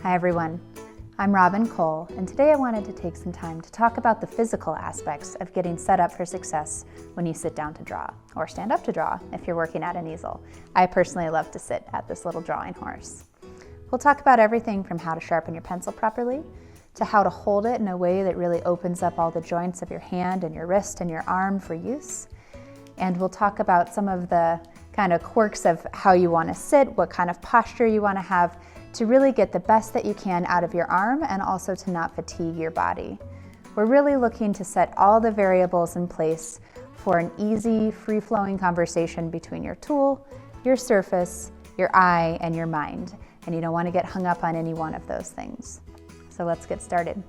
Hi everyone, I'm Robin Cole, and today I wanted to take some time to talk about the physical aspects of getting set up for success when you sit down to draw, or stand up to draw if you're working at an easel. I personally love to sit at this little drawing horse. We'll talk about everything from how to sharpen your pencil properly, to how to hold it in a way that really opens up all the joints of your hand and your wrist and your arm for use. And we'll talk about some of the kind of quirks of how you want to sit, what kind of posture you want to have, to really get the best that you can out of your arm and also to not fatigue your body. We're really looking to set all the variables in place for an easy, free-flowing conversation between your tool, your surface, your eye, and your mind. And you don't want to get hung up on any one of those things. So let's get started.